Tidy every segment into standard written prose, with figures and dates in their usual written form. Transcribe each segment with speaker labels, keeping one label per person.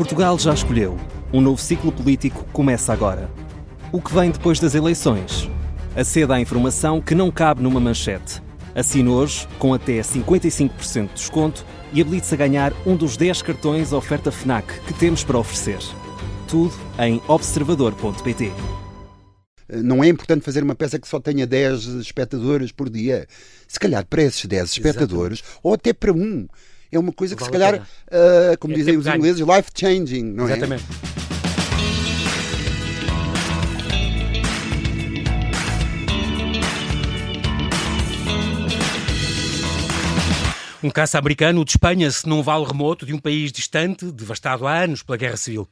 Speaker 1: Portugal já escolheu. Um novo ciclo político começa agora. O que vem depois das eleições? Aceda à informação que não cabe numa manchete. Assine hoje, com até 55% de desconto, e habilite-se a ganhar um dos 10 cartões oferta FNAC que temos para oferecer. Tudo em observador.pt.
Speaker 2: Não é importante fazer uma peça que só tenha 10 espectadores por dia. Se calhar para esses 10 espectadores, exatamente, ou até para um. É uma coisa que se calhar, como dizem os ingleses, life-changing, não é?
Speaker 3: Exatamente. Um caça americano despenha-se num vale remoto de um país distante, devastado há anos pela Guerra Civil.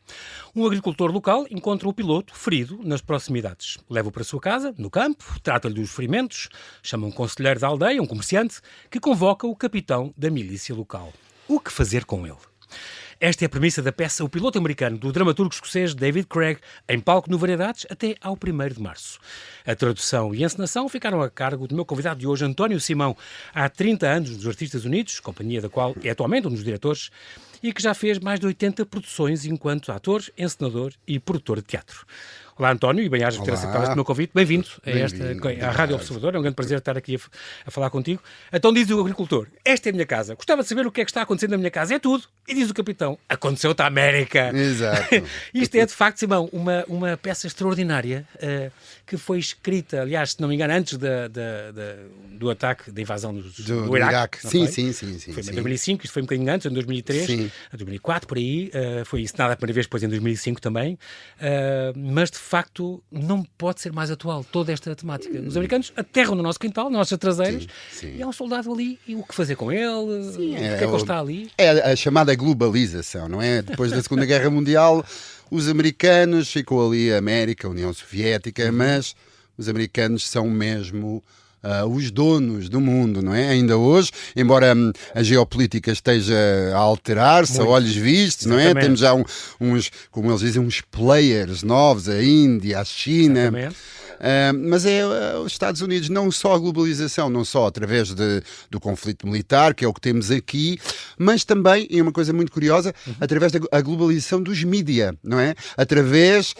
Speaker 3: Um agricultor local encontra o piloto ferido nas proximidades. Leva-o para a sua casa, no campo, trata-lhe dos ferimentos, chama um conselheiro da aldeia, um comerciante, que convoca o capitão da milícia local. O que fazer com ele? Esta é a premissa da peça O Piloto Americano, do dramaturgo escocês David Craig, em palco no Variedades até ao 1º de março. A tradução e a encenação ficaram a cargo do meu convidado de hoje, António Simão, há 30 anos nos Artistas Unidos, companhia da qual é atualmente um dos diretores, e que já fez mais de 80 produções enquanto ator, encenador e produtor de teatro. Olá, António, e bem-ajas por ter aceitado este meu convite. Bem-vindo à Rádio Observador. É um grande prazer estar aqui a falar contigo. Então diz o agricultor: esta é a minha casa. Gostava de saber o que é que está acontecendo na minha casa. É tudo. E diz o capitão: aconteceu-te à América.
Speaker 2: Exato.
Speaker 3: Isto é, de facto, Simão, uma peça extraordinária que foi escrita, aliás, se não me engano, antes do ataque, da invasão do Iraque.
Speaker 2: Sim.
Speaker 3: Foi em 2005, isto foi um bocadinho antes, em 2003, em 2004, por aí. Foi encenada a primeira vez, depois em 2005 também. Mas, de facto, não pode ser mais atual toda esta temática. Os americanos aterram no nosso quintal, nas nossas traseiras, e há um soldado ali, e o que fazer com ele? O que é que ele está ali?
Speaker 2: É a chamada globalização, não é? Depois da Segunda Guerra Mundial, os americanos, ficou ali a América, a União Soviética, mas os americanos são mesmo os donos do mundo, não é? Ainda hoje, embora a geopolítica esteja a alterar-se a olhos vistos, não é? Temos já uns, como eles dizem, uns players novos, a Índia, a China.
Speaker 3: Exatamente.
Speaker 2: Mas é os Estados Unidos, não só a globalização, não só através do conflito militar, que é o que temos aqui, mas também, e uma coisa muito curiosa, através da globalização dos mídia, não é? Através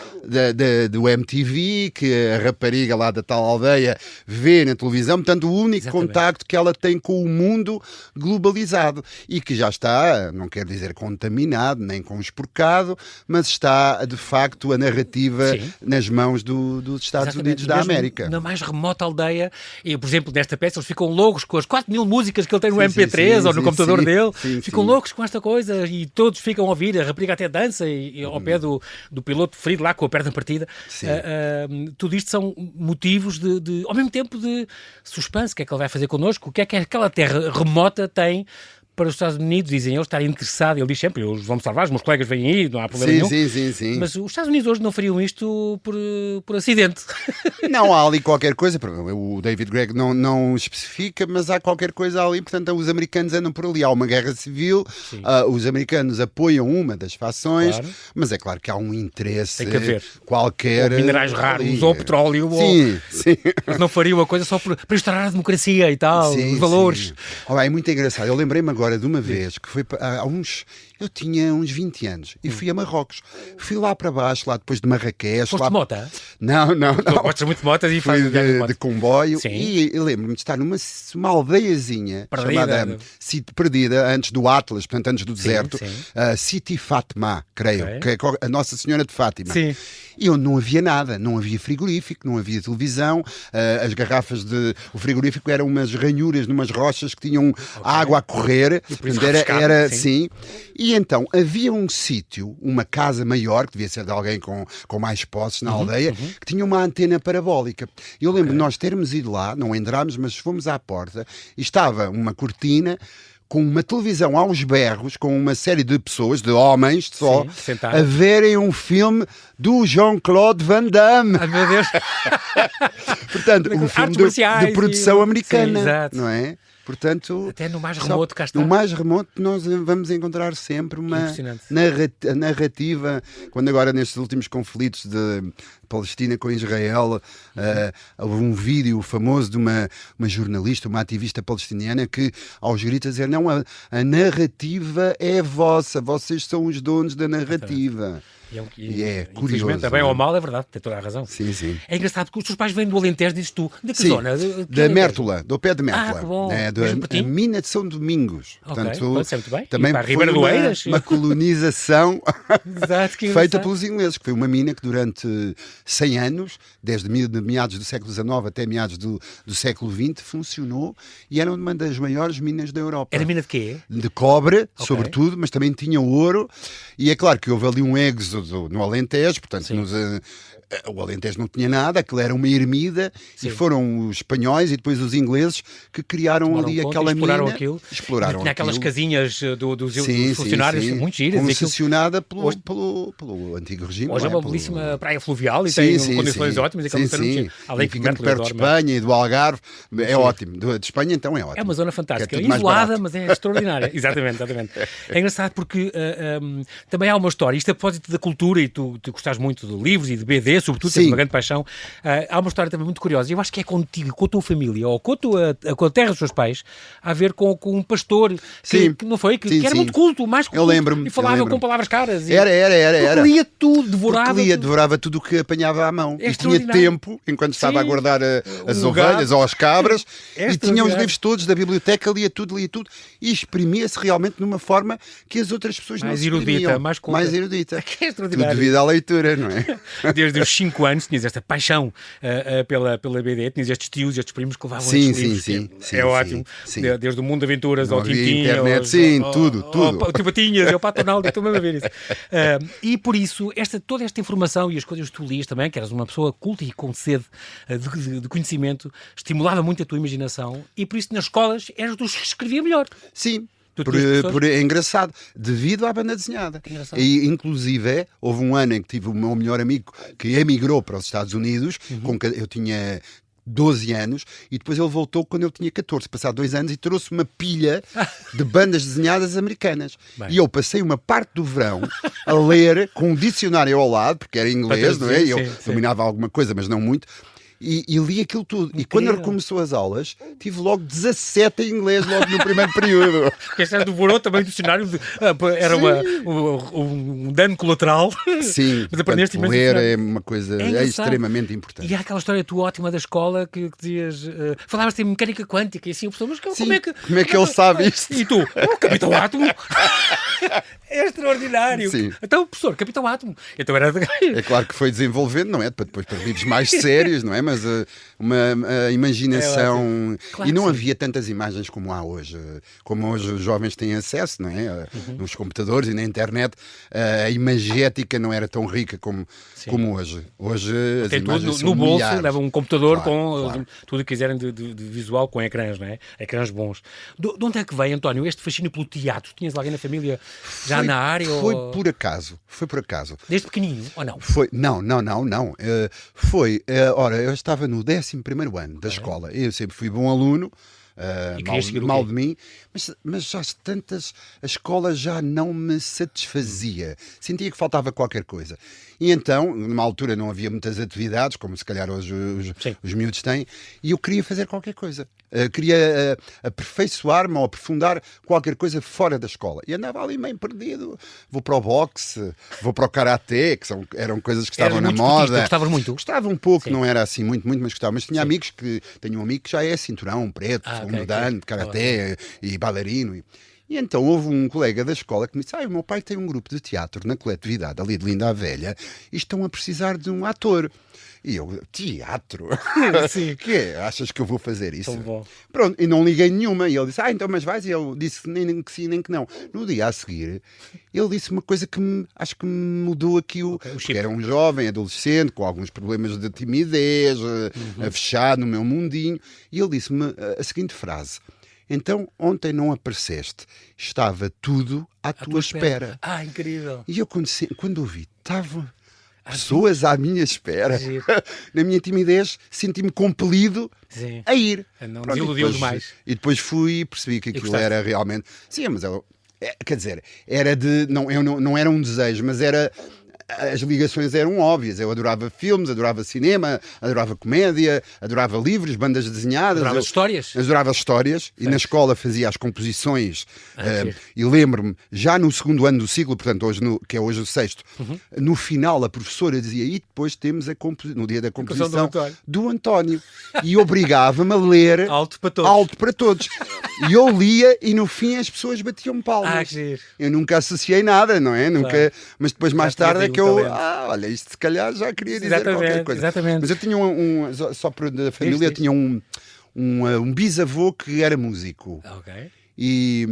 Speaker 2: do MTV, que a rapariga lá da tal aldeia vê na televisão, portanto o único contacto que ela tem com o mundo globalizado e que já está, não quer dizer contaminado, nem conspurcado, mas está de facto a narrativa nas mãos dos Estados Unidos da América.
Speaker 3: Na mais remota aldeia, e por exemplo, nesta peça, eles ficam loucos com as 4.000 músicas que ele tem no MP3 ou no computador dele, ficam loucos com esta coisa e todos ficam a ouvir, a rapariga até dança e ao pé do piloto ferido lá com a perna partida. Tudo isto são motivos ao mesmo tempo de suspense. O que é que ele vai fazer connosco? O que é que aquela terra remota tem para os Estados Unidos, dizem eles, estar interessado. Ele diz sempre: eles vão me salvar, os meus colegas vêm aí, não há problema nenhum.
Speaker 2: Sim.
Speaker 3: Mas os Estados Unidos hoje não fariam isto por acidente.
Speaker 2: Não, há ali qualquer coisa, o David Craig não especifica, mas há qualquer coisa ali, portanto os americanos andam por ali. Há uma guerra civil, os americanos apoiam uma das fações, mas é claro que há um interesse qualquer.
Speaker 3: Ou minerais raros, ou petróleo,
Speaker 2: sim.
Speaker 3: Eles não fariam a coisa só para estourar a democracia e tal, os valores.
Speaker 2: É muito engraçado. Eu lembrei-me agora de uma vez que foi eu tinha uns 20 anos e fui a Marrocos. Fui lá para baixo, lá depois de Marrakech.
Speaker 3: Foste de moto?
Speaker 2: Não.
Speaker 3: Gostas muito de motas e
Speaker 2: fui de comboio. Sim. E eu lembro-me de estar numa aldeiazinha chamada perdida, antes do Atlas, portanto antes do deserto, Sidi Fátima, creio, que é a Nossa Senhora de Fátima.
Speaker 3: Sim.
Speaker 2: E onde não havia nada, não havia frigorífico, não havia televisão, as garrafas o frigorífico eram umas ranhuras numas rochas que tinham água a correr, era assim. E então havia um sítio, uma casa maior, que devia ser de alguém com mais posses na aldeia, que tinha uma antena parabólica. Eu lembro de nós termos ido lá, não entrámos, mas fomos à porta, e estava uma cortina com uma televisão aos berros, com uma série de pessoas, de homens só, a verem um filme do Jean-Claude Van Damme.
Speaker 3: Ai, meu Deus!
Speaker 2: Portanto, um filme de produção americana, não é? Portanto,
Speaker 3: até no mais remoto cá está.
Speaker 2: No mais remoto nós vamos encontrar sempre uma narrativa, quando agora nestes últimos conflitos de Palestina com Israel. Houve um vídeo famoso de uma jornalista, uma ativista palestiniana, que aos gritos dizia, não, a narrativa é vossa, vocês são os donos da narrativa. E é curioso.
Speaker 3: Infelizmente, bem ou mal, é verdade, tem toda a razão.
Speaker 2: Sim, sim.
Speaker 3: É engraçado porque os teus pais vêm do Alentejo, dizes tu. De que
Speaker 2: sim,
Speaker 3: zona?
Speaker 2: Da Mértola, do pé de Mértola.
Speaker 3: Que bom.
Speaker 2: A mina de São Domingos.
Speaker 3: Portanto, muito bem.
Speaker 2: Também
Speaker 3: para a
Speaker 2: foi
Speaker 3: Ribeira do Eiras.
Speaker 2: uma colonização
Speaker 3: Exato,
Speaker 2: feita pelos ingleses, que foi uma mina que durante 100 anos, desde meados do século XIX até meados do século XX, funcionou e era uma das maiores minas da Europa.
Speaker 3: Era mina de quê?
Speaker 2: De cobre, sobretudo, mas também tinha ouro. E é claro que houve ali um êxodo no Alentejo, portanto, o Alentejo não tinha nada, aquilo era uma ermida, e foram os espanhóis e depois os ingleses que criaram ali aquela
Speaker 3: exploraram
Speaker 2: mina.
Speaker 3: Aquilo.
Speaker 2: Exploraram
Speaker 3: tinha aquelas casinhas dos
Speaker 2: sim,
Speaker 3: funcionários muito giras.
Speaker 2: Concessionada pelo antigo regime.
Speaker 3: Hoje é uma belíssima praia fluvial e tem condições ótimas.
Speaker 2: Além de ficar perto de Espanha e do Algarve, é ótimo. De Espanha, então, é ótimo.
Speaker 3: É uma zona fantástica, isolada, mas é extraordinária. Exatamente. É engraçado porque também há uma história, isto a propósito da cultura, e tu gostas muito de livros e de BD, sobretudo, tens uma grande paixão. Há uma história também muito curiosa, eu acho que é contigo, com a tua família, ou com a terra dos teus pais, a ver com um pastor que não foi, que era muito culto, mais culto,
Speaker 2: eu lembro-me,
Speaker 3: e falava com palavras caras.
Speaker 2: Era.
Speaker 3: Lia tudo,
Speaker 2: devorava tudo o que apanhava à mão. E tinha tempo, enquanto estava a guardar as ovelhas ou as cabras, e tinha os livros todos da biblioteca, lia tudo, e exprimia-se realmente numa forma que as outras pessoas não se exprimiam. Mais erudita.
Speaker 3: Que é extraordinário.
Speaker 2: Tudo devido à leitura, não é?
Speaker 3: Desde os 5 anos tinhas esta paixão pela BD, tinhas estes tios e estes primos que levavam estes livros. Sim, ótimo. Sim. Desde o Mundo de Aventuras ao Tintin,
Speaker 2: internet, tudo.
Speaker 3: Tu batinhas, ao Pato Ronaldo, estou mesmo a ver isso. E por isso, toda esta informação e as coisas que tu lias também, que eras uma pessoa culta e com sede de conhecimento, estimulava muito a tua imaginação, e por isso nas escolas eras dos que escrevia melhor.
Speaker 2: Sim. É engraçado, devido à banda desenhada. E, inclusive, houve um ano em que tive o meu melhor amigo que emigrou para os Estados Unidos, eu tinha 12 anos, e depois ele voltou quando eu tinha 14, passado 2 anos, e trouxe uma pilha de bandas desenhadas americanas. E eu passei uma parte do verão a ler com um dicionário ao lado, porque era inglês, não é? Eu dominava alguma coisa, mas não muito. E li aquilo tudo. Incrível. E quando ele começou as aulas, tive logo 17 em inglês, logo no primeiro período.
Speaker 3: Porque este era devorou também do dicionário, era um dano colateral.
Speaker 2: Sim,
Speaker 3: mas aprendeste imenso.
Speaker 2: Ler é uma coisa extremamente importante.
Speaker 3: E há aquela história tua ótima da escola que dizias, falavas-te em mecânica quântica e assim, o professor, mas como é que
Speaker 2: ele sabe isto?
Speaker 3: E tu, Capitão Átomo! É extraordinário.
Speaker 2: Sim.
Speaker 3: Então, professor, Capitão Átomo. Então era...
Speaker 2: É claro que foi desenvolvendo, não é? Depois para livros mais sérios, não é? Mas uma imaginação...
Speaker 3: Claro,
Speaker 2: e não havia tantas imagens como há hoje. Como hoje os jovens têm acesso, não é? Nos computadores e na internet, a imagética não era tão rica como hoje. Hoje as imagens são
Speaker 3: no bolso,
Speaker 2: milhares.
Speaker 3: leva um computador com tudo o que quiserem de visual, com ecrãs, não é? Ecrãs bons. De onde é que veio, António, este fascínio pelo teatro? Tinhas alguém na família já na área?
Speaker 2: Foi por acaso.
Speaker 3: Desde pequenino, ou não?
Speaker 2: Não. Ora, eu estava no 11º ano da escola. Eu sempre fui bom aluno. Mal de mim, mas já tantas, a escola já não me satisfazia, sentia que faltava qualquer coisa, e então, numa altura não havia muitas atividades, como se calhar hoje os miúdos têm, e eu queria fazer qualquer coisa, queria aperfeiçoar-me ou aprofundar qualquer coisa fora da escola, e andava ali meio perdido, vou para o boxe, vou para o karaté, que eram coisas que estavam na moda.
Speaker 3: Gostavas muito?
Speaker 2: Gostava um pouco, não era assim muito, mas gostava, mas tinha amigos tenho um amigo que já é cinturão preto, de karaté e bailarino. E então houve um colega da escola que me disse: o meu pai tem um grupo de teatro na coletividade ali de Linda a Velha e estão a precisar de um ator. E eu, teatro?
Speaker 3: Sim.
Speaker 2: Que é? Achas que eu vou fazer isso?
Speaker 3: Tão bom.
Speaker 2: Pronto, e não liguei nenhuma. E ele disse: então, mas vais? E eu disse nem que sim, nem que não. No dia a seguir, ele disse uma coisa que acho que me mudou aqui porque era um jovem, adolescente, com alguns problemas de timidez, fechado no meu mundinho. E ele disse-me a seguinte frase: então, ontem não apareceste, estava tudo à tua espera.
Speaker 3: Incrível.
Speaker 2: E eu, quando ouvi, estavam pessoas à minha espera, na minha timidez, senti-me compelido a ir.
Speaker 3: Não desiludiu demais.
Speaker 2: E depois fui e percebi que aquilo era realmente... Sim, mas quer dizer, era não era um desejo, mas era as ligações eram óbvias. Eu adorava filmes, adorava cinema, adorava comédia, adorava livros, bandas desenhadas.
Speaker 3: Adorava histórias?
Speaker 2: Adorava histórias. E na escola fazia as composições. E lembro-me, já no segundo ano do ciclo, portanto, que é hoje o sexto, no final a professora dizia, e depois temos no dia da composição do António. E obrigava-me a ler
Speaker 3: alto para todos.
Speaker 2: Alto para todos. E eu lia e no fim as pessoas batiam palmas. Eu nunca associei nada, não é? Nunca, mas depois mais tarde é que olha, isto se calhar já queria dizer qualquer coisa.
Speaker 3: Exatamente.
Speaker 2: Mas eu tinha só para da família, tinha um bisavô que era músico.
Speaker 3: Ok.
Speaker 2: E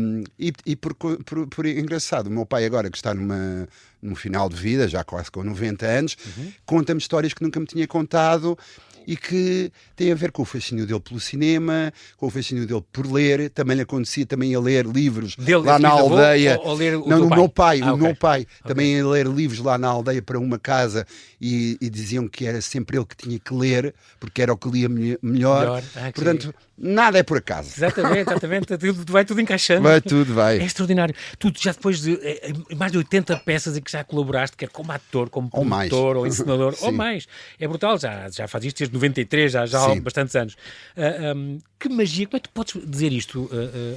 Speaker 2: por engraçado, o meu pai agora que está no final de vida, já quase com 90 anos, conta-me histórias que nunca me tinha contado e que têm a ver com o fascínio dele pelo cinema, com o fascínio dele por ler. Também lhe acontecia também a ler livros lá na aldeia.
Speaker 3: Ou ler o
Speaker 2: meu pai.
Speaker 3: Okay.
Speaker 2: Também a ler livros lá na aldeia para uma casa e diziam que era sempre ele que tinha que ler, porque era o que lia melhor. Portanto, nada é por acaso.
Speaker 3: Exatamente. Vai tudo encaixando.
Speaker 2: Vai.
Speaker 3: É extraordinário. Tu já depois de mais de 80 peças em que já colaboraste, quer como ator, como produtor, ou encenador, ou mais. É brutal, já faz isto desde 93, já há bastantes anos. Que magia, como é que tu podes dizer isto,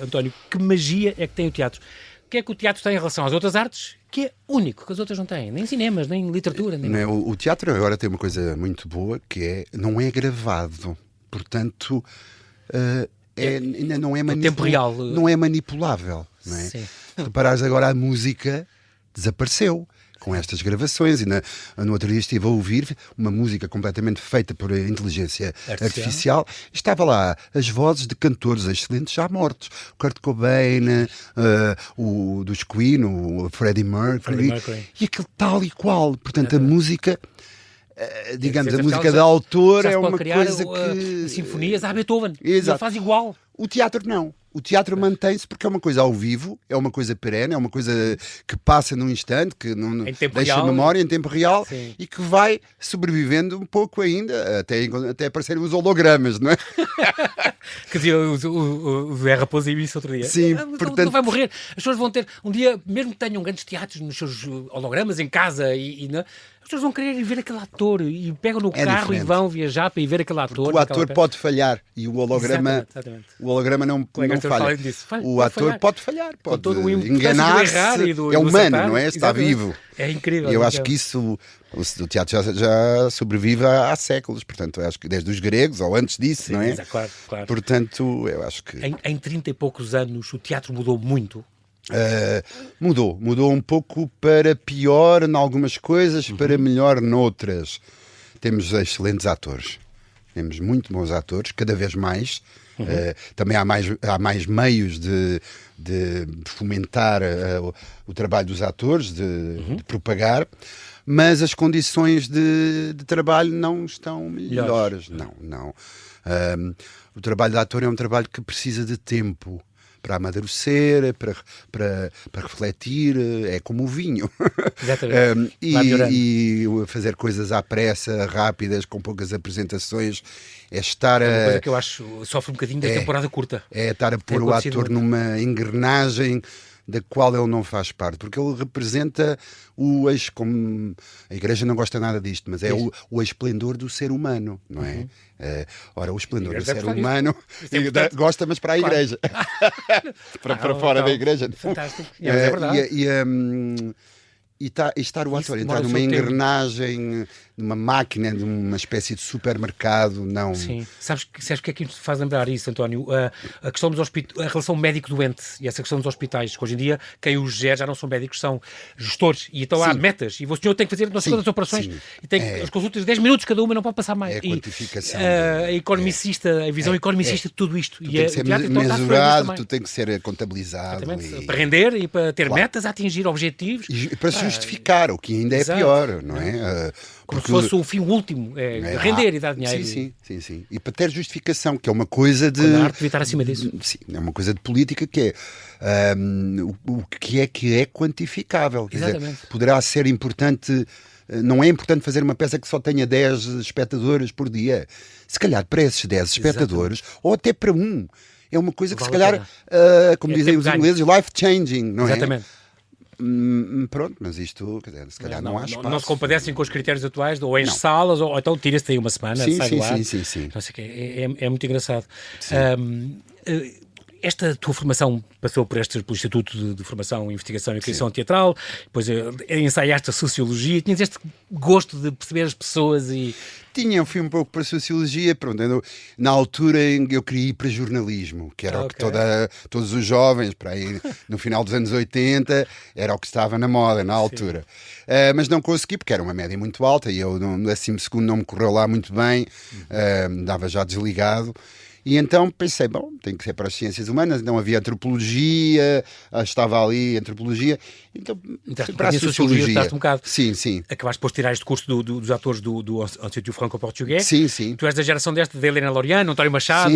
Speaker 3: António? Que magia é que tem o teatro? O que é que o teatro tem em relação às outras artes que é único, que as outras não têm? Nem cinemas, nem literatura. Nem...
Speaker 2: O teatro agora tem uma coisa muito boa, que não é gravado. Portanto... ainda não é
Speaker 3: tempo real.
Speaker 2: Não é manipulável, não é?
Speaker 3: Sim.
Speaker 2: Se reparares agora, a música desapareceu com estas gravações e no outro dia estive a ouvir uma música completamente feita por inteligência artificial. Estava lá as vozes de cantores excelentes já mortos, o Kurt Cobain, o dos Queen, o Freddie Mercury, e aquilo tal e qual. Portanto, a música... digamos, a música de autor é uma coisa que...
Speaker 3: Sinfonias a Beethoven.
Speaker 2: Exato.
Speaker 3: Ele faz igual.
Speaker 2: O teatro não. O teatro mantém-se porque é uma coisa ao vivo, é uma coisa perene, é uma coisa que passa num instante, que não deixa a memória em tempo real.
Speaker 3: Sim.
Speaker 2: E que vai sobrevivendo um pouco ainda, até aparecerem os hologramas, não é?
Speaker 3: Que dizia o Zé Raposo e isso outro dia.
Speaker 2: Sim, portanto...
Speaker 3: Não vai morrer. As pessoas vão ter, um dia, mesmo que tenham grandes teatros nos seus hologramas em casa as pessoas vão querer ir ver aquele ator e pegam no carro diferente. E vão viajar para ir ver aquele ator.
Speaker 2: Porque o ator pode falhar e o holograma,
Speaker 3: exatamente.
Speaker 2: O holograma não falha. O ator pode falhar, pode enganar-se. É humano, não é? Está vivo.
Speaker 3: É incrível.
Speaker 2: E eu acho que isso, o teatro já sobrevive há séculos, portanto, eu acho que desde os gregos ou antes disso,
Speaker 3: sim,
Speaker 2: não é?
Speaker 3: Claro.
Speaker 2: Portanto, eu acho que...
Speaker 3: Em 30 e poucos anos o teatro mudou muito.
Speaker 2: Mudou um pouco para pior em algumas coisas, para melhor noutras. Temos excelentes atores, temos muito bons atores, cada vez mais. Também há mais meios de fomentar o trabalho dos atores, de propagar, mas as condições de trabalho não estão melhores. Não. O trabalho de ator é um trabalho que precisa de tempo para amadurecer, para refletir, é como o vinho.
Speaker 3: Exatamente.
Speaker 2: E fazer coisas à pressa, rápidas, com poucas apresentações, é estar
Speaker 3: uma coisa que eu acho sofre um bocadinho da temporada curta.
Speaker 2: É estar a pôr o ator numa engrenagem da qual ele não faz parte, porque ele representa como a Igreja não gosta nada disto, mas é o esplendor do ser humano, não é? Ora, o esplendor do ser humano gosta, mas para a Igreja. para fora da Igreja.
Speaker 3: Fantástico. É verdade.
Speaker 2: E estar o ator entrar numa engrenagem, numa máquina, numa espécie de supermercado, não...
Speaker 3: Sim. Sabes o que é que nos faz lembrar isso, António? A questão a relação médico-doente e essa questão dos hospitais, que hoje em dia quem os gera já não são médicos, são gestores, e então há metas, e o senhor tem que fazer não sei quantas operações, e tem as consultas de 10 minutos cada uma, não pode passar mais.
Speaker 2: É a quantificação.
Speaker 3: A economicista, a visão economicista de tudo isto.
Speaker 2: Tu tem que ser mesurado, tu tem que ser contabilizado.
Speaker 3: Para render e para ter metas, a atingir objetivos.
Speaker 2: E para justificar, o que ainda é pior, não é?
Speaker 3: Como se fosse o fim último, render e dar dinheiro.
Speaker 2: Sim. E para ter justificação, que é uma coisa de...
Speaker 3: Quando a arte devia estar acima disso.
Speaker 2: Sim, é uma coisa de política que é o que é quantificável. Quer dizer, poderá ser importante... Não é importante fazer uma peça que só tenha 10 espectadores por dia. Se calhar para esses 10 espectadores, ou até para um, é uma coisa que se calhar, como dizem os ingleses, life-changing, não é?
Speaker 3: Exatamente.
Speaker 2: Pronto, mas isto, quer dizer, se calhar não há espaço.
Speaker 3: Não se compadecem com os critérios atuais, ou enche salas, ou então tira-se daí uma semana, sai do ar.
Speaker 2: Sim.
Speaker 3: Não sei o quê. É muito engraçado. Esta tua formação passou pelo Instituto de Formação, Investigação e Criação Teatral, depois ensaiaste a Sociologia, tinhas este gosto de perceber as pessoas e...
Speaker 2: Eu fui um pouco para a Sociologia, pronto, na altura eu queria ir para jornalismo, que era o que todos os jovens, para aí no final dos anos 80, era o que estava na moda na altura. Mas não consegui, porque era uma média muito alta, e eu no 12º não me correu lá muito bem, dava já desligado. E então pensei, tem que ser para as ciências humanas, não havia antropologia, estava ali antropologia, então para a sociologia.
Speaker 3: Um bocado.
Speaker 2: Sim.
Speaker 3: Acabaste depois de tirar este curso dos atores do Instituto Franco-Português.
Speaker 2: Sim.
Speaker 3: Tu és da geração da Helena Laureano, António Machado,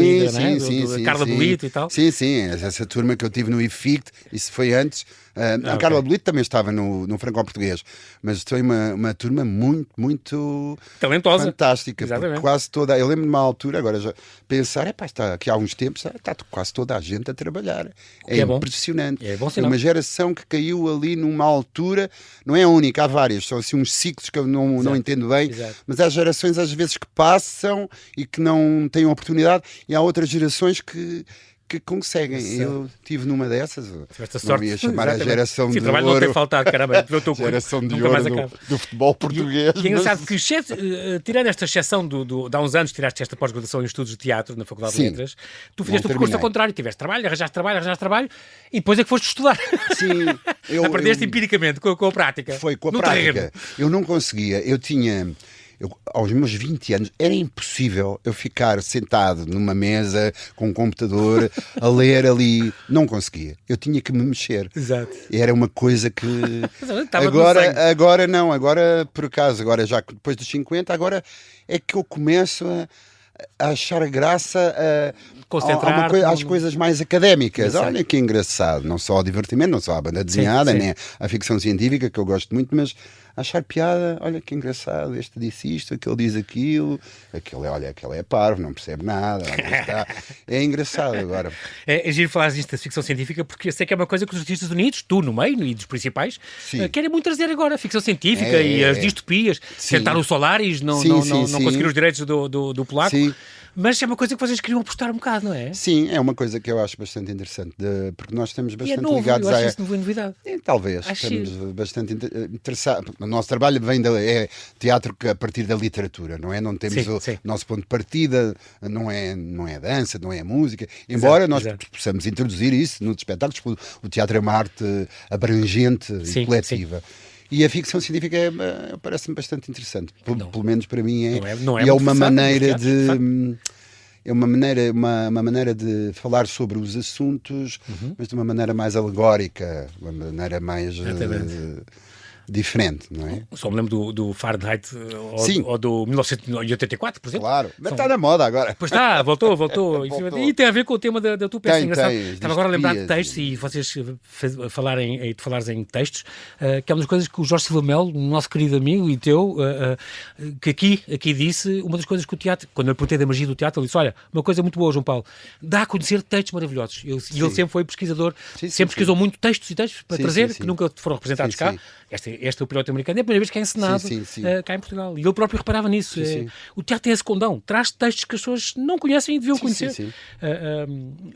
Speaker 3: Carla Bolito e tal.
Speaker 2: Sim, essa turma que eu tive no IFICT, isso foi antes. A Carla Bolito também estava no Franco-Português, mas foi uma turma muito
Speaker 3: talentosa,
Speaker 2: fantástica, quase toda. Eu lembro de uma altura, agora já pensar, está aqui há uns tempos, está quase toda a gente a trabalhar. É impressionante.
Speaker 3: É bom
Speaker 2: sinal. É uma geração que caiu ali numa altura, não é a única, há várias, são assim uns ciclos que eu não entendo bem, mas há gerações às vezes que passam e que não têm oportunidade, e há outras gerações que conseguem. Eu tive numa dessas, não ia chamar a geração de
Speaker 3: trabalho
Speaker 2: ouro.
Speaker 3: Não tem faltado, caramba,
Speaker 2: geração de ouro do futebol português.
Speaker 3: E é engraçado que, tirando esta exceção de há uns anos, tiraste esta pós-graduação em estudos de teatro na Faculdade de Letras, tu fizeste o percurso ao contrário, tiveste trabalho, arranjaste trabalho, e depois é que foste estudar.
Speaker 2: Sim.
Speaker 3: Aprendeste empiricamente, com a prática.
Speaker 2: Foi com a prática. Terreno. Eu não conseguia, aos meus 20 anos, era impossível eu ficar sentado numa mesa com um computador a ler ali. Não conseguia. Eu tinha que me mexer.
Speaker 3: Exato.
Speaker 2: Era uma coisa que... agora não. Agora, por acaso, agora já depois dos 50, agora é que eu começo a achar graça às coisas mais académicas.
Speaker 3: Exato.
Speaker 2: Olha que engraçado. Não só o divertimento, não só a banda desenhada, nem a ficção científica, que eu gosto muito, mas achar piada, olha que engraçado, este disse isto, aquele diz aquilo, aquele é parvo, não percebe nada, é engraçado agora.
Speaker 3: É giro falar disto da ficção científica, porque eu sei que é uma coisa que os artistas unidos, tu no meio e dos principais, querem muito trazer agora a ficção científica e as distopias, tentar o Solaris, não conseguir os direitos do polaco.
Speaker 2: Sim.
Speaker 3: Mas é uma coisa que vocês queriam apostar um bocado, não é?
Speaker 2: Sim, é uma coisa que eu acho bastante interessante, porque nós estamos bastante ligados
Speaker 3: a... Eu acho isso novidade.
Speaker 2: Talvez, estamos bastante interessados. O nosso trabalho vem é teatro a partir da literatura, não é? Não temos o nosso ponto de partida, não é dança, não é música, embora nós possamos introduzir isso nos espetáculos, porque o teatro é uma arte abrangente e coletiva. E a ficção científica parece-me bastante interessante. Pelo menos para mim é uma maneira de... É uma maneira de falar sobre os assuntos, mas de uma maneira mais alegórica, uma maneira mais diferente, não é?
Speaker 3: Só me lembro do Fahrenheit ou do 1984, por exemplo.
Speaker 2: Claro, mas está na moda agora.
Speaker 3: Pois está, voltou. E tem a ver com o tema da tua peça. Estava agora a lembrar de textos e vocês falares em textos, que é uma das coisas que o Jorge Silva Melo, nosso querido amigo e teu, que aqui disse, uma das coisas que o teatro, quando eu lhe perguntei da magia do teatro, ele disse, olha, uma coisa muito boa, João Paulo, dá a conhecer textos maravilhosos. E ele sempre foi pesquisador, sempre pesquisou muito textos para trazer, que nunca foram representados cá. Este é o piloto americano, é a primeira vez que é encenado cá em Portugal. E ele próprio reparava nisso. O teatro tem esse condão, traz textos que as pessoas não conhecem e deviam conhecer.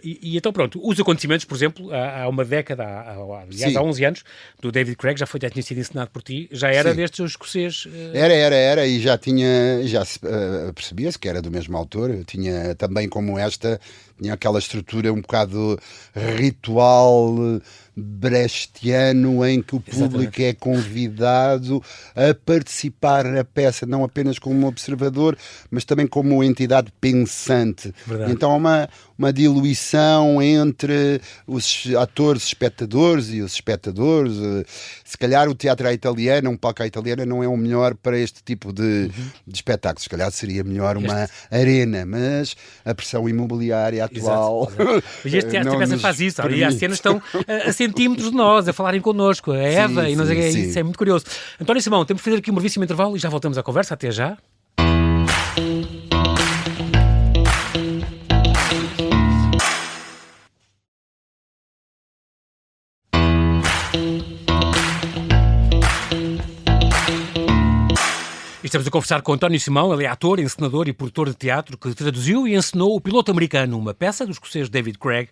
Speaker 3: E então, pronto, os acontecimentos, por exemplo, há uma década, aliás, há 11 anos, do David Craig, já tinha sido encenado por ti, já era destes escocês.
Speaker 2: Era, e já percebia-se que era do mesmo autor. Tinha também, como esta, tinha aquela estrutura um bocado ritual brechtiano, em que o público é convidado a participar na peça, não apenas como observador, mas também como entidade pensante.
Speaker 3: Verdade.
Speaker 2: Então há uma diluição entre os atores espectadores e os espectadores. Se calhar o teatro à italiana, um palco à italiana, não é o melhor para este tipo de espetáculos. Se calhar seria melhor uma arena, mas a pressão imobiliária atual...
Speaker 3: Mas este teatro faz isso. Ali as cenas estão a centímetros de nós, a falarem connosco, a Eva, e nós, isso é muito curioso. António Simão, temos que fazer aqui um brevíssimo intervalo e já voltamos à conversa. Até já. Estamos a conversar com António Simão, ele é ator, encenador e produtor de teatro que traduziu e encenou O Piloto Americano, uma peça do escocês David Craig,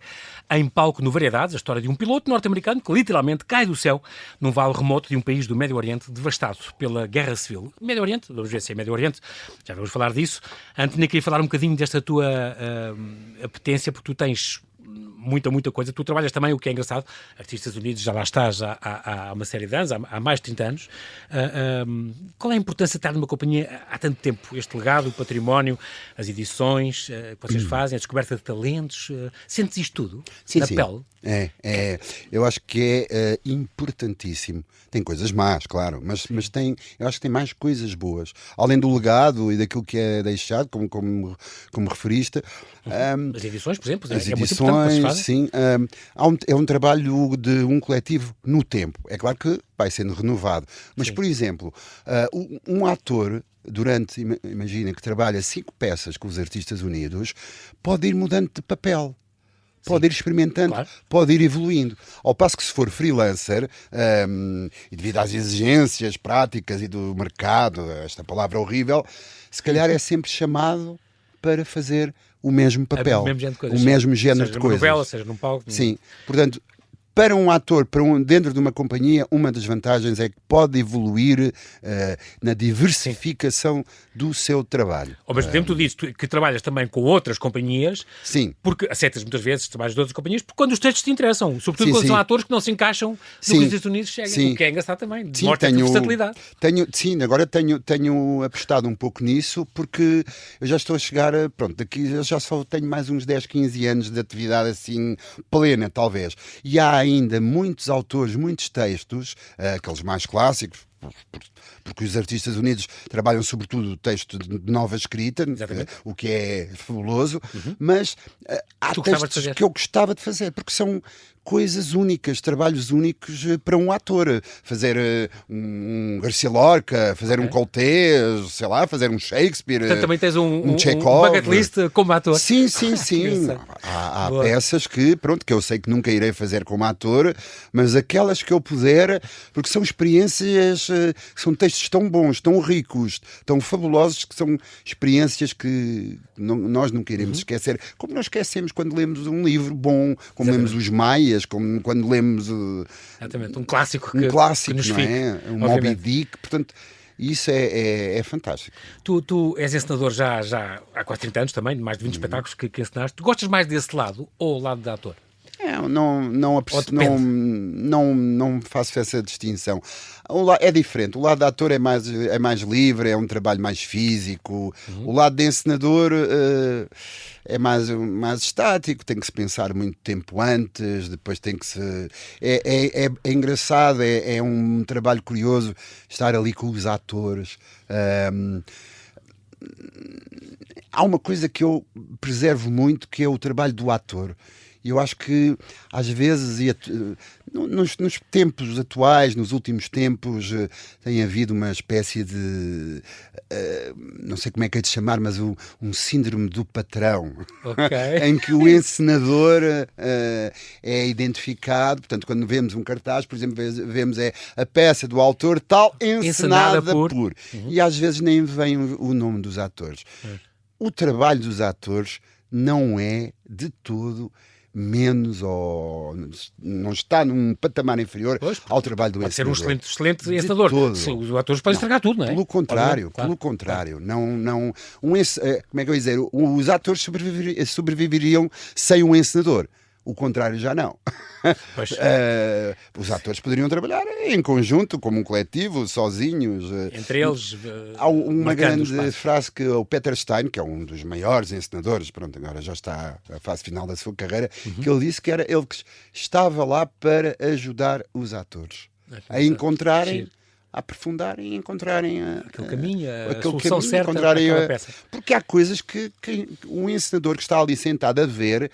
Speaker 3: em palco no Variedades, a história de um piloto norte-americano que literalmente cai do céu num vale remoto de um país do Médio Oriente devastado pela Guerra Civil. Médio Oriente, vamos ver se é Médio Oriente, já vamos falar disso. Antes, nem queria falar um bocadinho desta tua apetência, porque tu tens muita coisa. Tu trabalhas também, o que é engraçado, Artistas Unidos, já lá estás há uma série de anos, há mais de 30 anos. Qual é a importância de estar numa companhia há tanto tempo? Este legado, o património, as edições que vocês fazem, a descoberta de talentos, sentes isto tudo na pele?
Speaker 2: Eu acho que é importantíssimo. Tem coisas más, claro, mas eu acho que tem mais coisas boas. Além do legado e daquilo que é deixado, como referiste.
Speaker 3: As edições, por exemplo,
Speaker 2: as
Speaker 3: é muito importante que se fazem.
Speaker 2: Sim, é um trabalho de um coletivo no tempo. É claro que vai sendo renovado. Mas, por exemplo, um ator, imagina que trabalha 5 peças com os Artistas Unidos, pode ir mudando de papel. Pode ir experimentando, claro. Pode ir evoluindo. Ao passo que se for freelancer, e devido às exigências práticas e do mercado, esta palavra horrível, se calhar é sempre chamado para fazer o mesmo papel, o mesmo género de coisas.
Speaker 3: Seja numa novela, seja num palco.
Speaker 2: Sim, portanto, para um ator, dentro de uma companhia, uma das vantagens é que pode evoluir na diversificação do seu trabalho.
Speaker 3: Ao mesmo tempo, tu dizes que trabalhas também com outras companhias,
Speaker 2: sim.
Speaker 3: Porque aceitas muitas vezes trabalhos de outras companhias, porque quando os textos te interessam, sobretudo quando são atores que não se encaixam no que os Estados Unidos chegam, o que é engraçado também, mostra a versatilidade.
Speaker 2: Agora tenho apostado um pouco nisso, porque eu já estou a chegar, daqui eu já só tenho mais uns 10, 15 anos de atividade assim plena, talvez. E há ainda muitos autores, muitos textos, aqueles mais clássicos, porque os Artistas Unidos trabalham sobretudo o texto de nova escrita, o que é fabuloso, mas há textos que eu gostava de fazer, porque são coisas únicas, trabalhos únicos para um ator. Fazer um Garcia Lorca, fazer um Coltés, sei lá, fazer um Shakespeare.
Speaker 3: Portanto, também tens um
Speaker 2: Chekhov.
Speaker 3: bucket list como ator.
Speaker 2: Sim. Há peças que eu sei que nunca irei fazer como ator, mas aquelas que eu puder, porque são experiências, são textos tão bons, tão ricos, tão fabulosos, que são experiências que nós nunca iremos esquecer. Como nós esquecemos quando lemos um livro bom, como lemos os Maias, como quando lemos
Speaker 3: um clássico que nos
Speaker 2: não é? Um Moby Dick, portanto, isso é fantástico.
Speaker 3: Tu és encenador já há quase 30 anos também, de mais de 20 espetáculos que encenaste. Tu gostas mais desse lado ou o lado de ator?
Speaker 2: Não faço essa distinção. É diferente. O lado de ator é mais livre, é um trabalho mais físico. O lado de encenador é mais estático, tem que se pensar muito tempo antes, depois tem que se... É engraçado, é um trabalho curioso estar ali com os atores. Há uma coisa que eu preservo muito, que é o trabalho do ator. E eu acho que, às vezes, nos tempos atuais, nos últimos tempos, tem havido uma espécie de... não sei como é que é de chamar, mas um síndrome do patrão. Em que o encenador é identificado. Portanto, quando vemos um cartaz, por exemplo, vemos a peça do autor tal, encenada por... E às vezes nem vem o nome dos atores. O trabalho dos atores não é de todo... menos ou não está num patamar inferior ao trabalho do encenador.
Speaker 3: Pode ser um excelente encenador. Os atores podem estragar tudo, não é?
Speaker 2: Pelo contrário. Não, como é que eu ia dizer? Os atores sobreviveriam sem um encenador. O contrário já não. Os atores poderiam trabalhar em conjunto, como um coletivo, sozinhos.
Speaker 3: Entre eles.
Speaker 2: Há uma grande frase que o Peter Stein, que é um dos maiores encenadores, agora já está na fase final da sua carreira, que ele disse que era ele que estava lá para ajudar os atores a encontrarem, a aprofundarem, a encontrarem
Speaker 3: aquele caminho, a solução certa para aquela peça.
Speaker 2: Porque há coisas que um encenador que está ali sentado a ver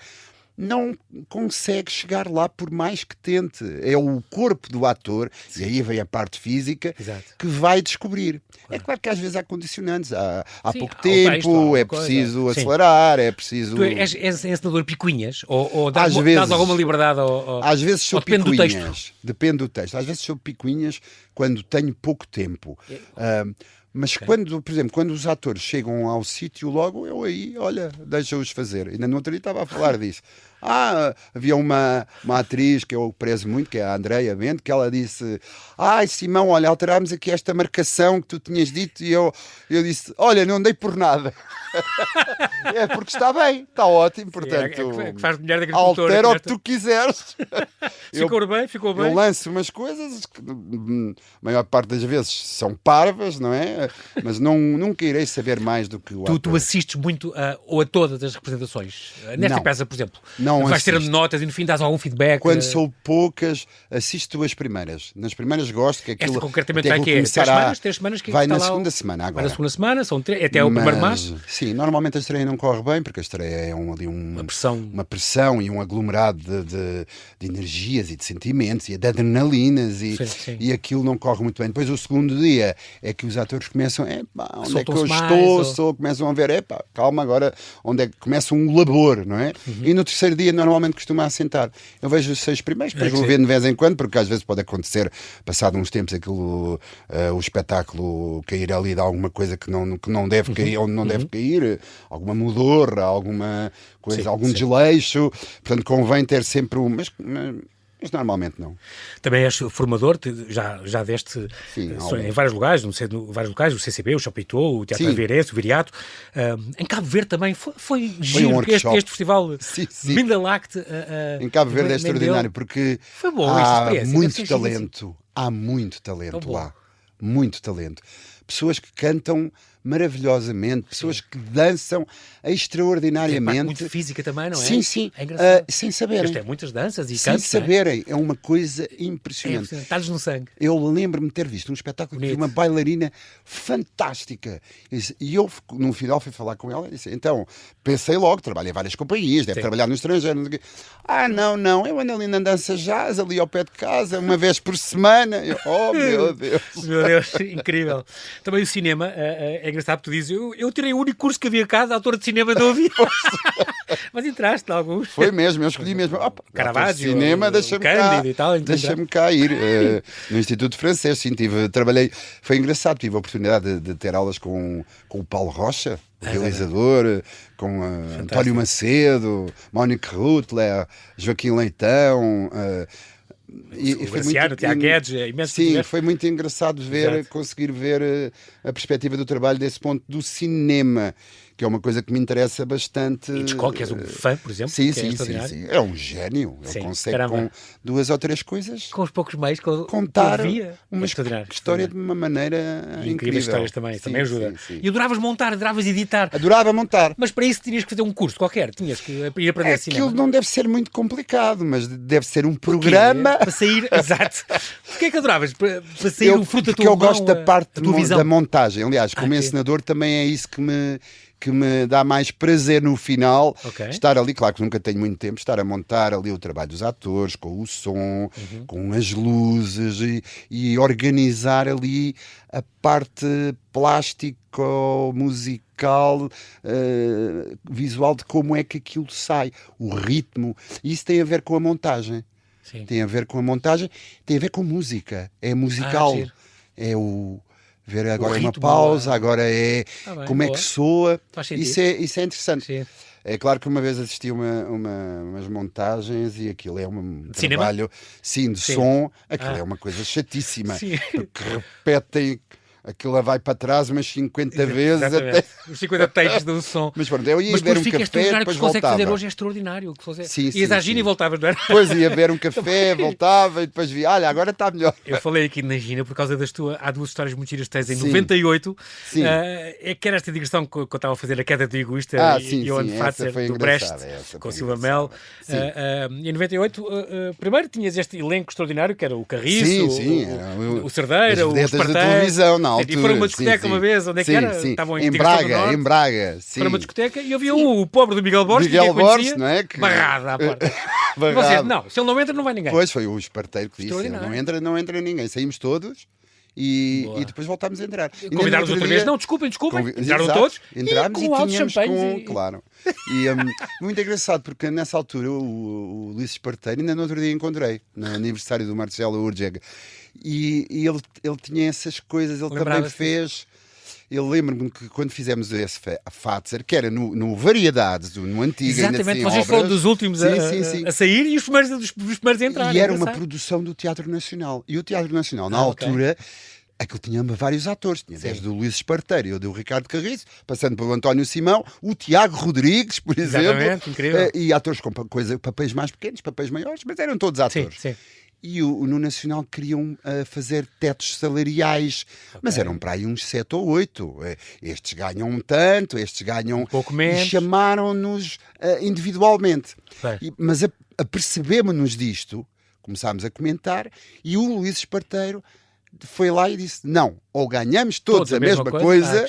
Speaker 2: não consegue chegar lá por mais que tente. É o corpo do ator, e aí vem a parte física, que vai descobrir. É claro que às vezes há condicionantes, há pouco tempo, é preciso acelerar, é preciso...
Speaker 3: Tu és encenador picuinhas? Ou dás alguma liberdade?
Speaker 2: Às vezes sou
Speaker 3: depende
Speaker 2: picuinhas.
Speaker 3: do texto?
Speaker 2: Depende do texto. Às vezes sou picuinhas quando tenho pouco tempo. Mas quando, por exemplo, quando os atores chegam ao sítio logo, eu aí, olha, deixa-os fazer. Ainda no outro dia estava a falar disso. Havia uma atriz que eu prezo muito, que é a Andreia Bento, que ela disse: Simão, olha, alterámos aqui esta marcação que tu tinhas dito, e eu disse: olha, não dei por nada. É porque está bem, está ótimo, portanto,
Speaker 3: que faz mulher de agricultor,
Speaker 2: altera o que tu quiseres.
Speaker 3: Ficou bem.
Speaker 2: Eu lanço umas coisas que, a maior parte das vezes, são parvas, não é? Mas nunca irei saber mais do que o ator.
Speaker 3: Tu assistes muito a todas as representações? Nesta peça, por exemplo?
Speaker 2: Não
Speaker 3: vais
Speaker 2: assisto.
Speaker 3: ter notas e no fim dás algum feedback?
Speaker 2: Quando sou poucas, assisto as primeiras. Nas primeiras gosto que aquilo...
Speaker 3: Esta concretamente vai que é? 3 semanas que
Speaker 2: vai
Speaker 3: está
Speaker 2: na
Speaker 3: lá
Speaker 2: segunda semana agora.
Speaker 3: Vai na segunda semana, são 3, até o primeiro março.
Speaker 2: Sim, normalmente a estreia não corre bem, porque a estreia é uma pressão e um aglomerado de energias e de sentimentos e de adrenalinas e aquilo não corre muito bem. Depois o segundo dia é que os atores começam, onde é que eu estou? Começam a ver, calma agora, onde é que começa um labor, não é? E no terceiro dia normalmente costuma assentar. Eu vejo os 6 primeiros, depois vou ver de vez em quando, porque às vezes pode acontecer, passado uns tempos, o espetáculo cair ali de alguma coisa que não deve cair, onde não deve cair, alguma modorra, alguma coisa, algum desleixo. Portanto, convém ter sempre mas normalmente não.
Speaker 3: Também és formador, já deste em vários lugares, vários locais, o CCB, o Chapitou, o Teatro Aveirense, o Viriato. Em Cabo Verde também foi giro este festival Mindalacte.
Speaker 2: Em Cabo Verde é extraordinário, porque
Speaker 3: foi bom,
Speaker 2: há muito talento lá. Muito talento. Pessoas que cantam maravilhosamente, pessoas que dançam extraordinariamente.
Speaker 3: Tem muito física também, não é?
Speaker 2: Sim.
Speaker 3: É engraçado.
Speaker 2: Sem saberem.
Speaker 3: Tem muitas danças e
Speaker 2: sem
Speaker 3: cantos.
Speaker 2: saberem. É uma coisa impressionante.
Speaker 3: Está-lhes no sangue.
Speaker 2: Eu lembro-me de ter visto um espetáculo de uma bailarina fantástica. E eu, no final, fui falar com ela e disse: então, pensei logo, trabalha em várias companhias, deve trabalhar no estrangeiro. Não, eu ando ali na dança jazz, ali ao pé de casa, uma vez por semana. Meu Deus.
Speaker 3: Meu Deus, incrível. Também o cinema, é engraçado que tu dizes, eu tirei o único curso que havia cá, de autor de cinema não havia. Mas entraste em alguns.
Speaker 2: Foi mesmo, eu escolhi mesmo.
Speaker 3: Caravaggio,
Speaker 2: cinema, deixa-me cá ir. No Instituto Francês, trabalhei, foi engraçado, tive a oportunidade de ter aulas com o Paulo Rocha, o realizador, com António Macedo, Mónica Rutler, Joaquim Leitão...
Speaker 3: o Graciano, Tiago Guedes, imenso.
Speaker 2: Sim, foi muito engraçado conseguir ver a perspectiva do trabalho desse ponto do cinema, que é uma coisa que me interessa bastante.
Speaker 3: E Hitchcock, que és um fã, por exemplo.
Speaker 2: Sim. É um gênio. Ele consegue, com 2 ou 3 coisas,
Speaker 3: com os poucos meios,
Speaker 2: contar uma história de uma maneira incrível.
Speaker 3: Histórias também ajuda. Sim. E adoravas editar.
Speaker 2: Adorava montar.
Speaker 3: Mas para isso tinhas que fazer um curso qualquer, tinhas que ir aprender cinema.
Speaker 2: Aquilo não deve ser muito complicado, mas deve ser um programa.
Speaker 3: Para sair, exato. Porquê é que adoravas? Para sair o fruto da tua mão,
Speaker 2: porque eu gosto da parte da montagem. Aliás, como encenador também é isso que me dá mais prazer no final, estar ali, claro que nunca tenho muito tempo, estar a montar ali o trabalho dos atores, com o som, com as luzes e organizar ali a parte plástica, musical, visual de como é que aquilo sai, o ritmo. Isso tem a ver com a montagem.
Speaker 3: Sim.
Speaker 2: Tem a ver com a montagem, tem a ver com música. É musical. É o... Ver agora uma pausa, agora é como é que soa. Isso é interessante. Sim. É claro que uma vez assisti umas montagens e aquilo é um trabalho de som. Aquilo é uma coisa chatíssima. Porque repetem, aquilo vai para trás umas 50 vezes. Até...
Speaker 3: Os 50 takes do som.
Speaker 2: Mas pronto, eu ia ver um café, depois voltava.
Speaker 3: Fazer hoje é extraordinário. Ias à Gina e voltavas, não era?
Speaker 2: Depois ia ver um café, voltava e depois via, olha, agora está melhor.
Speaker 3: Eu falei aqui na Gina por causa há 2 histórias muito giras que tens em 98. Que era esta digressão que eu estava a fazer, a queda do egoísta e o Anfatser do Brecht, com Silva Mel. E em 98, primeiro tinhas este elenco extraordinário, que era o Carriço, o Cerdeira, o Esparteiro.
Speaker 2: Da televisão, na altura.
Speaker 3: E foram a uma discoteca uma vez, onde é que era?
Speaker 2: Sim.
Speaker 3: Estavam
Speaker 2: Em Braga, sim.
Speaker 3: Foram a uma discoteca e havia o pobre do Miguel Borges,
Speaker 2: Miguel Borges, não é?
Speaker 3: Barrado à porta. E vocês, não, se ele não entra, não vai ninguém.
Speaker 2: Pois, foi o esparteiro que disse, não entra ninguém. Saímos todos e depois voltámos a entrar.
Speaker 3: Convidaram-nos outra vez, não, desculpem, entraram todos.
Speaker 2: Entrámos e tínhamos
Speaker 3: com...
Speaker 2: Claro. E muito engraçado, porque nessa altura o Luís Esparteiro, ainda no outro dia encontrei, no aniversário do Marcelo Urgeg, e ele tinha essas coisas, ele também fez... Eu lembro-me que quando fizemos esse Fatser, que era no Variedades, no antigo,
Speaker 3: exatamente,
Speaker 2: ainda
Speaker 3: vocês foram dos últimos a sair e os primeiros a entrar.
Speaker 2: E era uma produção do Teatro Nacional. E o Teatro Nacional, na altura, aquilo tinha vários atores. Tinha desde o Luís Esparteiro, eu do Ricardo Carriço, passando pelo António Simão, o Tiago Rodrigues, por exemplo.
Speaker 3: Exatamente, incrível.
Speaker 2: E atores com papéis mais pequenos, papéis maiores, mas eram todos atores.
Speaker 3: Sim.
Speaker 2: E no Nacional queriam fazer tetos salariais, mas eram para aí uns 7 ou 8. Estes ganham tanto, estes ganham...
Speaker 3: Um pouco menos.
Speaker 2: E chamaram-nos individualmente. Mas apercebemos-nos disto, começámos a comentar, e o Luís Esparteiro foi lá e disse, não, ou ganhamos todos a mesma coisa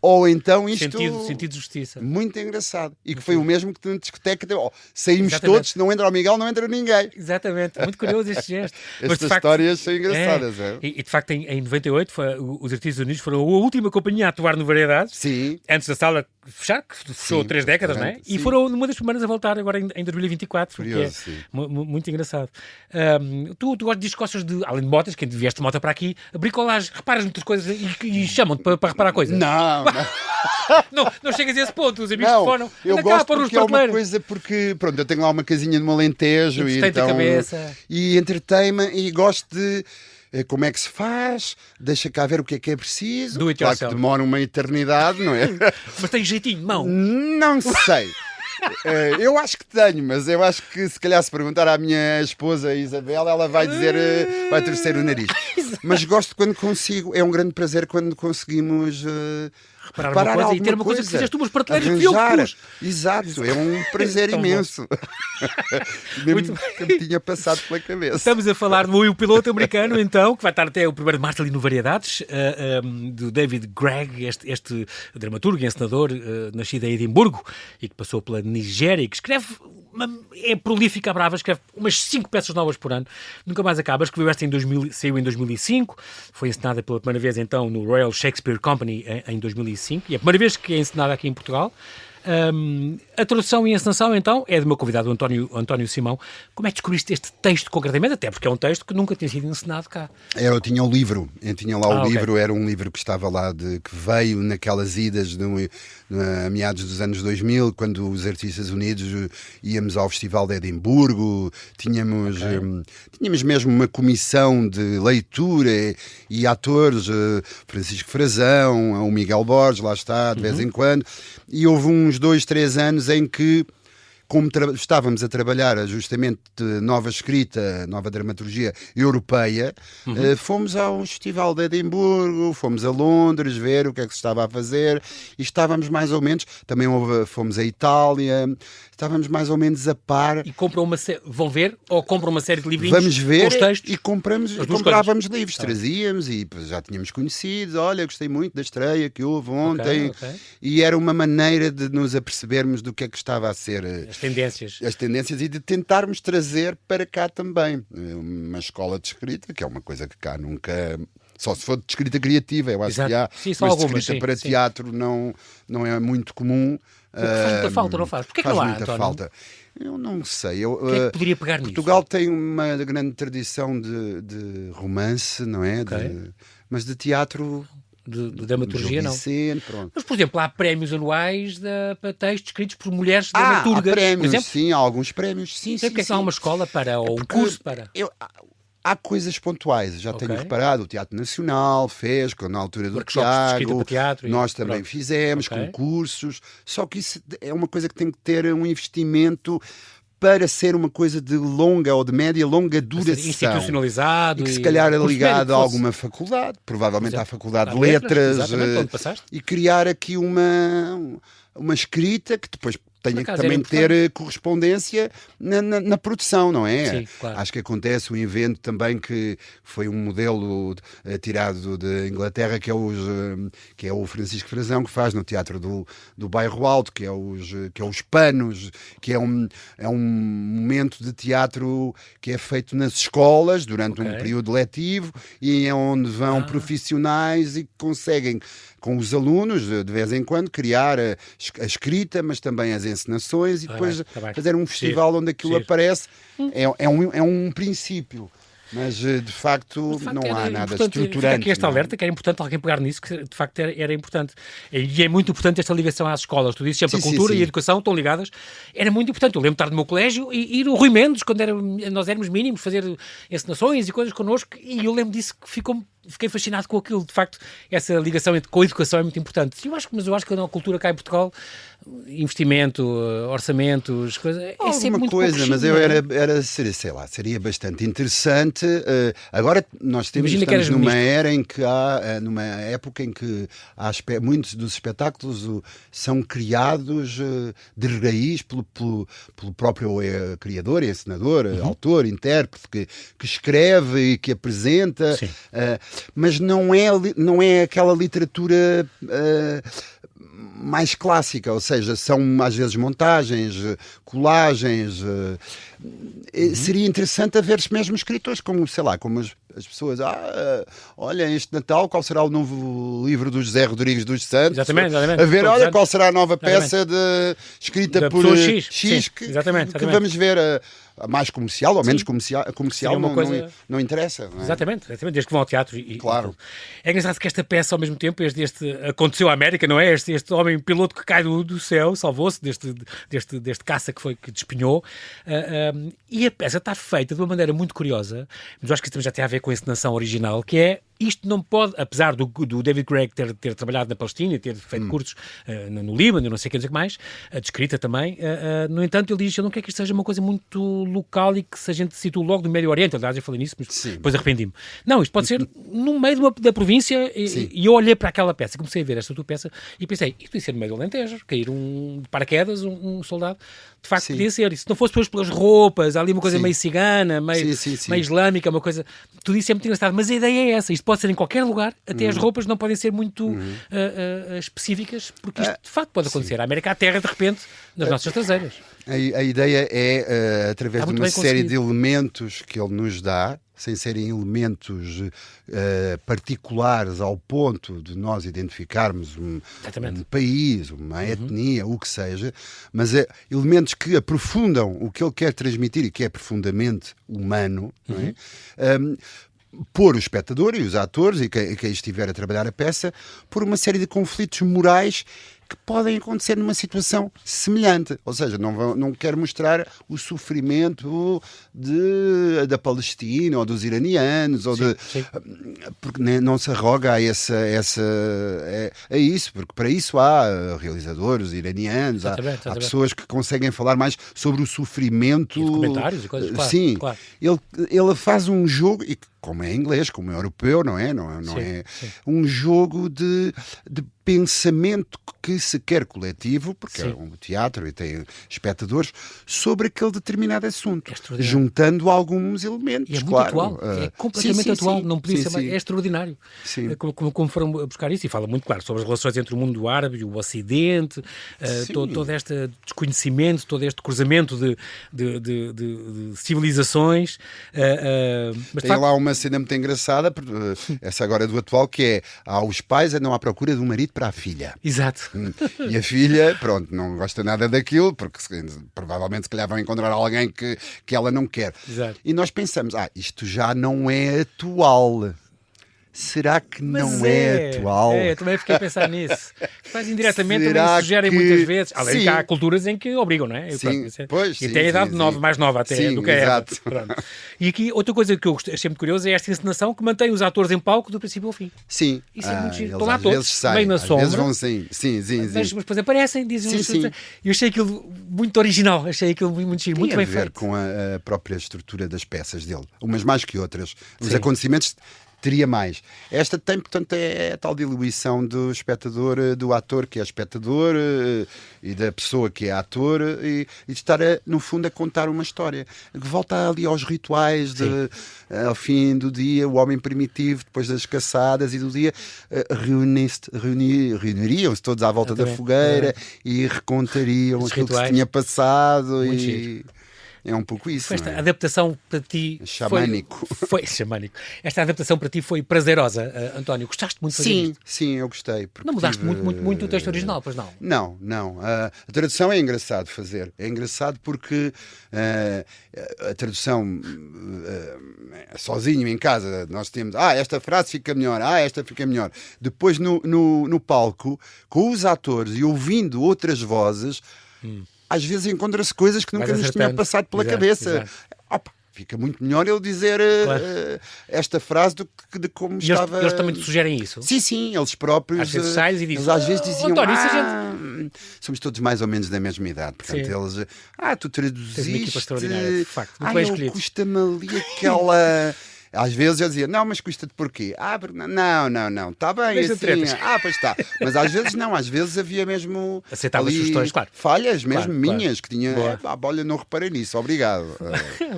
Speaker 2: ou então isto...
Speaker 3: Sentido de justiça.
Speaker 2: Muito engraçado. E que foi o mesmo que na discoteca deu. Saímos todos, se não entra o Miguel, não entra ninguém.
Speaker 3: Exatamente. Muito curioso este gesto.
Speaker 2: Estas histórias são engraçadas.
Speaker 3: E de facto, em 98, os Artistas Unidos foram a última companhia a atuar no Variedades.
Speaker 2: Sim.
Speaker 3: Antes da sala fechar, que fechou 3 décadas, não é? E foram uma das primeiras a voltar agora em 2024.
Speaker 2: Curioso,
Speaker 3: que é muito engraçado. Tu gostas de, além de motas, que vieste de moto para aqui, bricolagem, reparas muitas coisas e chamam-te para reparar coisas. Não chegas a esse ponto, os amigos telefonam.
Speaker 2: Eu gosto porque é uma coisa, porque pronto, eu tenho lá uma casinha no Alentejo e então, e entretei-me e gosto de como é que se faz, deixa cá ver o que é preciso. Claro que demora uma eternidade, não é?
Speaker 3: Mas tem jeitinho de mão?
Speaker 2: Não sei. Eu acho que tenho, mas eu acho que se calhar se perguntar à minha esposa Isabel, ela vai dizer, vai torcer o nariz. Mas gosto quando consigo, é um grande prazer quando conseguimos reparar
Speaker 3: coisa e ter uma coisa que fizeste umas prateleiras que eu que pus.
Speaker 2: Exato, é um prazer imenso. Mesmo que me tinha passado pela cabeça.
Speaker 3: Estamos a falar do piloto americano, então, que vai estar até o 1º de março ali no Variedades, do David Gregg, este dramaturgo e encenador, nascido em Edimburgo e que passou pela Nigéria e que escreve, é prolífica, brava, escreve umas 5 peças novas por ano, nunca mais acaba. Escreveu esta saiu em 2005, foi encenada pela primeira vez então no Royal Shakespeare Company em 2005 e é a primeira vez que é encenada aqui em Portugal. A tradução e a encenação, então, é do meu convidado, António Simão. Como é que descobriste este texto concretamente? Até porque é um texto que nunca tinha sido encenado cá.
Speaker 2: Eu tinha o livro, livro, era um livro que estava lá, que veio naquelas idas a meados dos anos 2000, quando os Artistas Unidos íamos ao Festival de Edimburgo, tínhamos mesmo uma comissão de leitura e atores, Francisco Frazão, o Miguel Borges, lá está, de vez em quando, e houve uns 2-3 anos em que, como estávamos a trabalhar justamente nova escrita, nova dramaturgia europeia, fomos ao Festival de Edimburgo, fomos a Londres ver o que é que se estava a fazer e estávamos mais ou menos, também fomos à Itália, estávamos mais ou menos a par.
Speaker 3: E vão ver ou compram uma série de livrinhos?
Speaker 2: Vamos ver
Speaker 3: com os textos,
Speaker 2: e comprávamos livros, trazíamos e já tínhamos conhecido, olha, gostei muito da estreia que houve ontem, e era uma maneira de nos apercebermos do que é que estava a ser
Speaker 3: as tendências
Speaker 2: e de tentarmos trazer para cá também uma escola de escrita, que é uma coisa que cá nunca... Só se for de escrita criativa, eu acho que há, mas de escrita para teatro não é muito comum.
Speaker 3: Faz muita falta, não faz? Porquê que não há,
Speaker 2: muita
Speaker 3: António?
Speaker 2: falta. Eu não sei.
Speaker 3: O que é que poderia pegar nisso?
Speaker 2: Portugal tem uma grande tradição de romance, não é? Mas de teatro...
Speaker 3: De dramaturgia, não.
Speaker 2: Pronto.
Speaker 3: Mas, por exemplo, há prémios anuais para textos escritos por mulheres dramaturgas.
Speaker 2: Há prémios,
Speaker 3: por exemplo?
Speaker 2: sim, há alguns prémios. Sim,
Speaker 3: porque é que não há uma escola ou um curso para...
Speaker 2: Há coisas pontuais, já tenho reparado, o Teatro Nacional fez, na altura do Tiago, nós também fizemos, concursos, só que isso é uma coisa que tem que ter um investimento para ser uma coisa de longa ou de média longa duração.
Speaker 3: Institucionalizado.
Speaker 2: E que se calhar é ligado a alguma faculdade, provavelmente à Faculdade de Letras,
Speaker 3: onde passaste.
Speaker 2: e criar aqui uma escrita que depois tenha que também ter correspondência na produção, não é?
Speaker 3: Sim, claro.
Speaker 2: Acho que acontece um evento também que foi um modelo tirado de Inglaterra, que é o Francisco Frazão, que faz no Teatro do Bairro Alto, que é os Panos, que é um momento de teatro que é feito nas escolas durante um período letivo e é onde vão profissionais e conseguem com os alunos, de vez em quando, criar a escrita, mas também as encenações e depois fazer um festival onde aquilo aparece. É um princípio. Mas, de facto, não há nada estruturante.
Speaker 3: Fica aqui este alerta, que era importante alguém pegar nisso, que de facto era importante. E é muito importante esta ligação às escolas. Tu dizes sempre a cultura e a educação estão ligadas. Era muito importante. Eu lembro de estar no meu colégio e ir o Rui Mendes, quando nós éramos mínimos, fazer encenações e coisas connosco, e eu lembro disso que fiquei fascinado com aquilo. De facto, essa ligação com a educação é muito importante. Mas eu acho que na cultura cá em Portugal, investimento, orçamentos, coisas, é sempre muito pouco.
Speaker 2: Mas seria bastante interessante. Agora nós estamos numa era em que numa época em que muitos dos espetáculos são criados de raiz pelo próprio criador, encenador, autor, intérprete, que escreve e que apresenta. Mas não é aquela literatura mais clássica, ou seja, são às vezes montagens, colagens. Seria interessante haver mesmo escritores como as pessoas, olha, este Natal, qual será o novo livro do José Rodrigues dos Santos?
Speaker 3: Exatamente.
Speaker 2: A ver, olha, qual será a nova peça escrita por X que vamos ver. Mais comercial ou menos comercial não interessa. Não é?
Speaker 3: Exatamente, desde que vão ao teatro.
Speaker 2: Claro.
Speaker 3: É engraçado que esta peça, ao mesmo tempo, aconteceu à América, não é? Este homem piloto que cai do céu, salvou-se deste caça que despenhou. E a peça está feita de uma maneira muito curiosa, mas eu acho que isso também já tem a ver com a encenação original, que é isto não pode, apesar do David Gregg ter trabalhado na Palestina e ter feito cursos no Líbano, não sei o que mais, de escrita também, no entanto ele diz, eu não quero que isto seja uma coisa muito local e que se a gente situa logo do Médio Oriente, aliás eu falei nisso, mas depois arrependi-me. Não, isto pode ser no meio da província e eu olhei para aquela peça, comecei a ver esta tua peça e pensei, isto podia ser no meio do Alentejo, cair de paraquedas, um soldado, de facto podia ser, e se não fosse depois pelas roupas, há ali uma coisa meio cigana, meio islâmica, uma coisa, tudo isso é muito engraçado, mas a ideia é essa, isto pode ser em qualquer lugar, até as roupas não podem ser muito específicas, porque isto de facto pode acontecer. A América à terra, de repente, nas nossas traseiras.
Speaker 2: A ideia é, através de uma série de elementos que ele nos dá, sem serem elementos particulares ao ponto de nós identificarmos um país, uma etnia, o que seja, mas elementos que aprofundam o que ele quer transmitir e que é profundamente humano, não é? Pôr o espectador e os atores e quem estiver a trabalhar a peça por uma série de conflitos morais que podem acontecer numa situação semelhante. Ou seja, não quero mostrar o sofrimento da Palestina ou dos iranianos, porque não se arroga a isso, porque para isso há realizadores iranianos, há pessoas que conseguem falar mais sobre o sofrimento.
Speaker 3: E documentários e coisas, claro.
Speaker 2: Sim,
Speaker 3: claro.
Speaker 2: Ele faz um jogo, e como é inglês, como é europeu, não é um jogo de pensamento que se quer coletivo, porque é um teatro e tem espectadores, sobre aquele determinado assunto, juntando alguns elementos.
Speaker 3: E é muito atual, é completamente atual, não podia ser mais, é extraordinário. Como foram buscar isso, e fala muito claro sobre as relações entre o mundo árabe e o Ocidente, todo este desconhecimento, todo este cruzamento de civilizações.
Speaker 2: Mas tem lá uma cena muito engraçada, essa agora do atual, que há os pais andam à procura de um marido para a filha.
Speaker 3: Exato.
Speaker 2: E a filha, não gosta nada daquilo, porque provavelmente se calhar vão encontrar alguém que ela não quer.
Speaker 3: Exato.
Speaker 2: E nós pensamos, isto já não é atual. Será que não é atual?
Speaker 3: Eu também fiquei a pensar nisso. Mas indiretamente também sugerem muitas vezes. Além que há culturas em que obrigam, não é? E tem a idade mais nova até do que é essa. E aqui outra coisa que eu achei muito curiosa é esta encenação que mantém os atores em palco do princípio ao fim.
Speaker 2: Sim.
Speaker 3: Isso é muito giro.
Speaker 2: Estão lá todos, meio na sombra. Às vezes vão
Speaker 3: mas depois aparecem, dizem eu achei aquilo muito original, achei aquilo muito giro, muito bem feito.
Speaker 2: Tem a ver com a própria estrutura das peças dele. Umas mais que outras. Os acontecimentos teria mais. Esta tem, portanto, é a tal diluição do espectador, do ator que é espectador e da pessoa que é ator e de estar, no fundo, a contar uma história que volta ali aos rituais ao fim do dia, o homem primitivo, depois das caçadas e do dia, reuniriam-se todos à volta da fogueira e recontariam aquilo que se tinha passado. Muito giro. É um pouco isso.
Speaker 3: Esta adaptação para ti
Speaker 2: xamânico.
Speaker 3: Foi xamânico. Esta adaptação para ti foi prazerosa, António. Gostaste muito de fazer isto?
Speaker 2: Sim, eu gostei.
Speaker 3: Não mudaste muito o texto original, pois não?
Speaker 2: Não. A tradução é engraçado fazer. É engraçado porque a tradução sozinho em casa, nós temos esta frase fica melhor, esta fica melhor. Depois no palco, com os atores e ouvindo outras vozes, às vezes encontra-se coisas que nunca nos tinha passado pela cabeça. Fica muito melhor ele dizer esta frase do que de como estava...
Speaker 3: Eles também te sugerem isso?
Speaker 2: Sim, eles próprios.
Speaker 3: Às vezes sais e dizem...
Speaker 2: Eles às vezes diziam...
Speaker 3: António, isso a gente...
Speaker 2: Somos todos mais ou menos da mesma idade. Portanto, eles... tu traduziste...
Speaker 3: Tens uma equipa extraordinária, de facto. Muito bem escolhido.
Speaker 2: Custa-me ali aquela... Às vezes eu dizia, mas custa-te porquê? Não, está bem
Speaker 3: deixa
Speaker 2: assim. Pois está. Mas às vezes não, às vezes havia mesmo
Speaker 3: aceitava ali sugestões, claro.
Speaker 2: Falhas mesmo minhas, que tinha, olha, não reparei nisso, obrigado.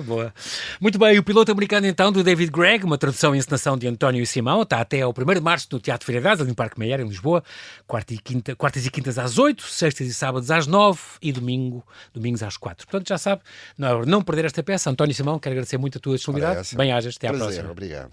Speaker 3: Boa. Muito bem, o piloto americano então do David Gregg, uma tradução e encenação de António Simão, está até ao 1º de março no Teatro Figueiredo, ali no Parque Meyer, em Lisboa, quartas e quintas às 8, sextas e sábados às 9 e domingos às 4. Portanto, já sabe, não perder esta peça. António Simão, quero agradecer muito a tua disponibilidade. Bem-ajas, até à próxima.
Speaker 2: Obrigado.